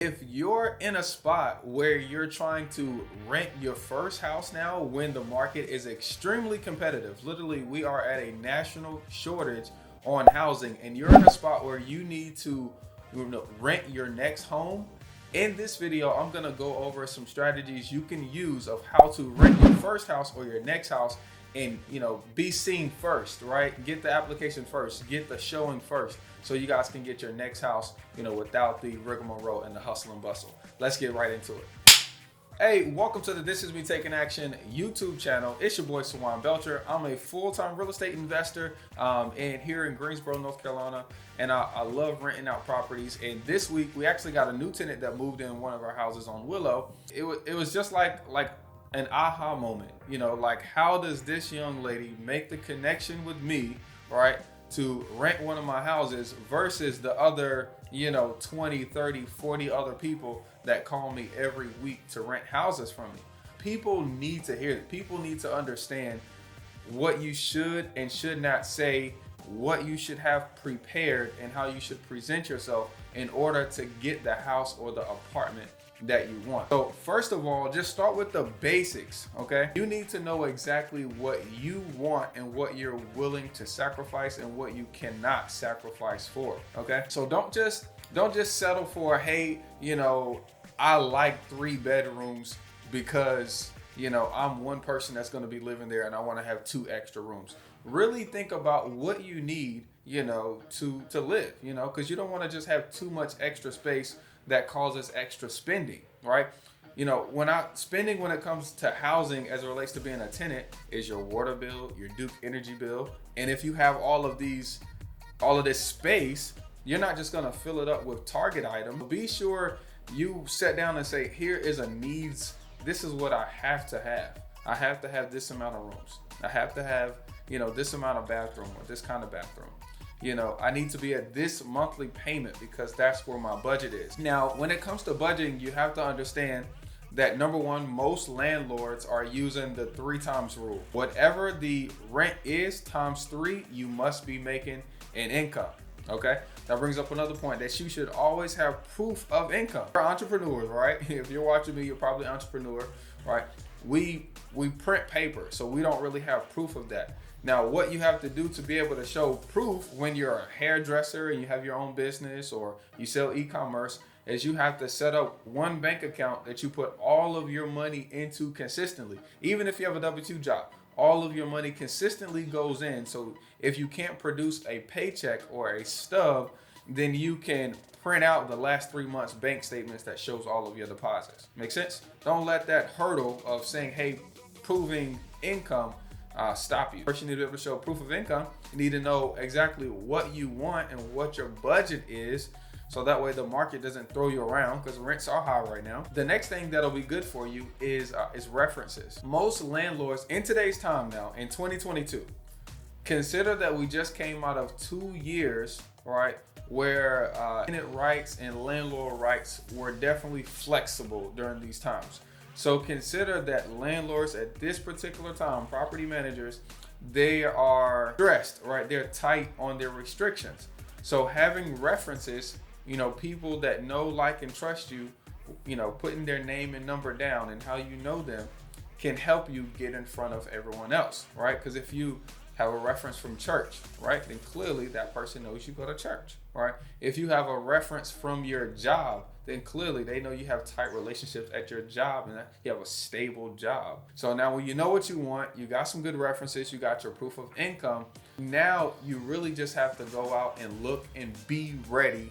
If you're in a spot where you're trying to rent your first house now when the market is extremely competitive, literally we are at a national shortage on housing, and you're in a spot where you need to rent your next home, in this video I'm going to go over some strategies you can use of how to rent your first house or your next house and be seen first, right? Get the application first, get the showing first, so you guys can get your next house without the rigmarole and the hustle and bustle. Let's get right into it. Hey, welcome to the This Is Me Taking Action YouTube channel. It's your boy Sawan Belcher. I'm a full-time real estate investor and here in Greensboro, North Carolina, and I love renting out properties. And this week we actually got a new tenant that moved in one of our houses on Willow. It was just like an aha moment, like how does this young lady make the connection with me, right, to rent one of my houses versus the other 20, 30, 40 other people that call me every week to rent houses from me. People need to hear it. People need to understand what you should and should not say, what you should have prepared, and how you should present yourself in order to get the house or the apartment that you want. So first of all, just start with the basics, okay? You need to know exactly what you want and what you're willing to sacrifice and what you cannot sacrifice for, okay? So don't just settle for, hey, I like 3 bedrooms because I'm one person that's going to be living there and I want to have 2 extra rooms. Really think about what you need, to live, because you don't want to just have too much extra space that causes extra spending, right? When it comes to housing as it relates to being a tenant is your water bill, your Duke energy bill. And if you have all of this space, you're not just gonna fill it up with Target items. Be sure you sit down and say, here is a needs. This is what I have to have. I have to have this amount of rooms. I have to have, this amount of bathroom or this kind of bathroom. I need to be at this monthly payment because that's where my budget is. Now, when it comes to budgeting, you have to understand that number one, most landlords are using the 3 times rule. Whatever the rent is times 3, you must be making an income. Okay, that brings up another point that you should always have proof of income. We're entrepreneurs, right? If you're watching me, you're probably an entrepreneur, right? We print paper, so we don't really have proof of that. Now, what you have to do to be able to show proof when you're a hairdresser and you have your own business or you sell e-commerce is you have to set up one bank account that you put all of your money into consistently. Even if you have a W-2 job, all of your money consistently goes in. So if you can't produce a paycheck or a stub, then you can print out the last 3 months bank statements that shows all of your deposits. Make sense? Don't let that hurdle of saying, hey, proving income stop you. First, you need to be able to show proof of income. You need to know exactly what you want and what your budget is, so that way the market doesn't throw you around because rents are high right now. The next thing that'll be good for you is references. Most landlords in today's time now, in 2022, consider that we just came out of 2 years, right, where tenant rights and landlord rights were definitely flexible during these times. So consider that landlords at this particular time, property managers, they are stressed, right? They're tight on their restrictions. So having references, people that know, like, and trust you, putting their name and number down and how you know them can help you get in front of everyone else, right? Because if you have a reference from church, right, then clearly that person knows you go to church, right? If you have a reference from your job, then clearly they know you have tight relationships at your job and that you have a stable job. So now when you know what you want, you got some good references, you got your proof of income, now you really just have to go out and look and be ready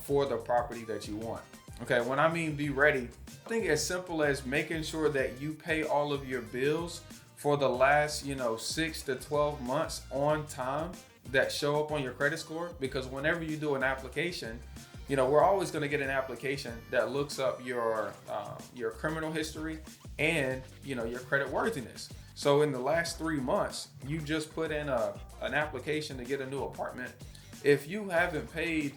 for the property that you want. Okay, when I mean be ready, I think as simple as making sure that you pay all of your bills for the last 6 to 12 months on time that show up on your credit score. Because whenever you do an application, we're always going to get an application that looks up your criminal history and your credit worthiness. So in the last 3 months, you just put in an application to get a new apartment. If you haven't paid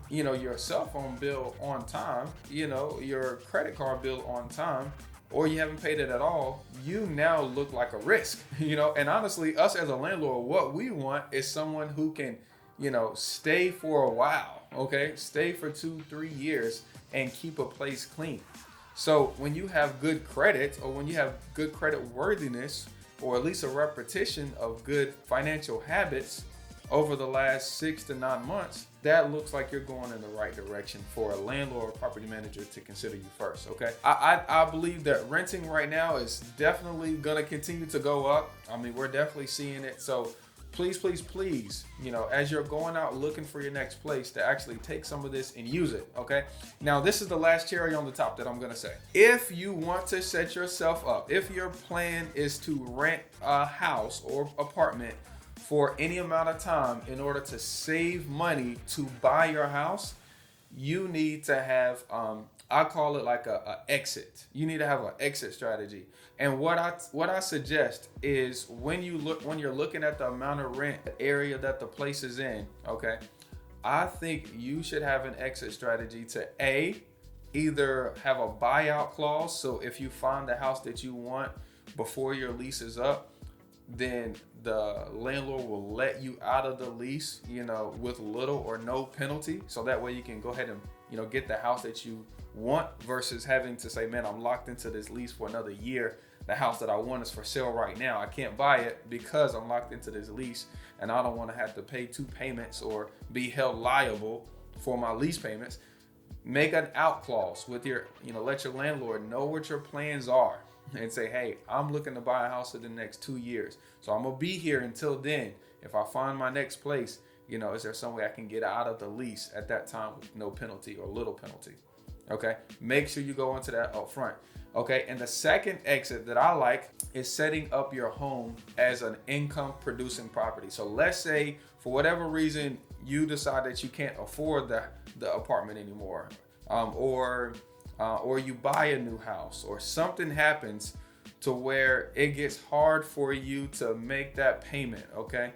your cell phone bill on time, your credit card bill on time, or you haven't paid it at all, you now look like a risk. And honestly, us as a landlord, what we want is someone who can stay for a while, okay? Stay for 2-3 years and keep a place clean. So when you have good credit, or when you have good credit worthiness, or at least a repetition of good financial habits over the last 6 to 9 months, that looks like you're going in the right direction for a landlord or property manager to consider you first. Okay, I believe that renting right now is definitely gonna continue to go up. I mean, we're definitely seeing it. So please, please, please, as you're going out looking for your next place, to actually take some of this and use it. Okay, now this is the last cherry on the top that I'm gonna say. If you want to set yourself up, if your plan is to rent a house or apartment for any amount of time in order to save money to buy your house, you need to have I call it like a exit. You need to have an exit strategy. And what I suggest is when you're looking at the amount of rent, the area that the place is in, okay, I think you should have an exit strategy to either have a buyout clause. So if you find the house that you want before your lease is up, then the landlord will let you out of the lease, with little or no penalty. So that way you can go ahead and, get the house that you want, versus having to say, man, I'm locked into this lease for another year. The house that I want is for sale right now. I can't buy it because I'm locked into this lease, and I don't want to have to pay 2 payments or be held liable for my lease payments. Make an out clause with your, let your landlord know what your plans are, and say, hey, I'm looking to buy a house in the next 2 years. So I'm going to be here until then. If I find my next place, is there some way I can get out of the lease at that time with no penalty or little penalty? Okay. Make sure you go into that up front. Okay. And the second exit that I like is setting up your home as an income producing property. So let's say for whatever reason, you decide that you can't afford the apartment anymore, or you buy a new house, or something happens to where it gets hard for you to make that payment. Okay.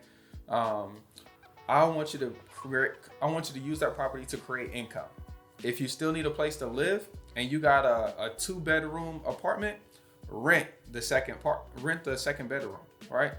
I want you to use that property to create income. If you still need a place to live and you got a 2-bedroom apartment, rent the second bedroom, right?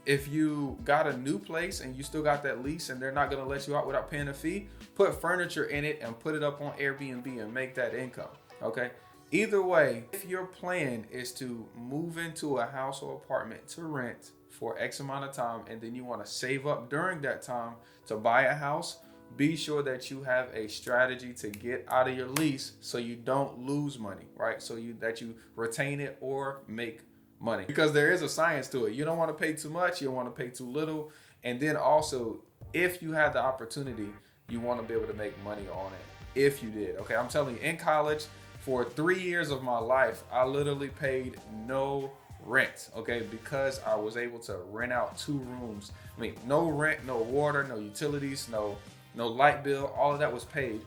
If you got a new place and you still got that lease and they're not going to let you out without paying a fee, put furniture in it and put it up on Airbnb and make that income. Okay. Either way, if your plan is to move into a house or apartment to rent for X amount of time, and then you want to save up during that time to buy a house, be sure that you have a strategy to get out of your lease so you don't lose money, right? So that you retain it or make money, because there is a science to it. You don't want to pay too much, you don't want to pay too little. And then also, if you have the opportunity, you want to be able to make money on it if you did. Okay, I'm telling you, in college, for 3 years of my life, I literally paid no rent, okay, because I was able to rent out 2 rooms. I mean, no rent, no water, no utilities, no light bill. All of that was paid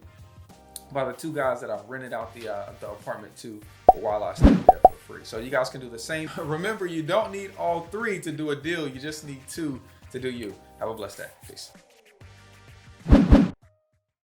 by the 2 guys that I rented out the apartment to while I stayed there for free. So you guys can do the same. Remember, you don't need all 3 to do a deal. You just need 2 to do you. Have a blessed day. Peace.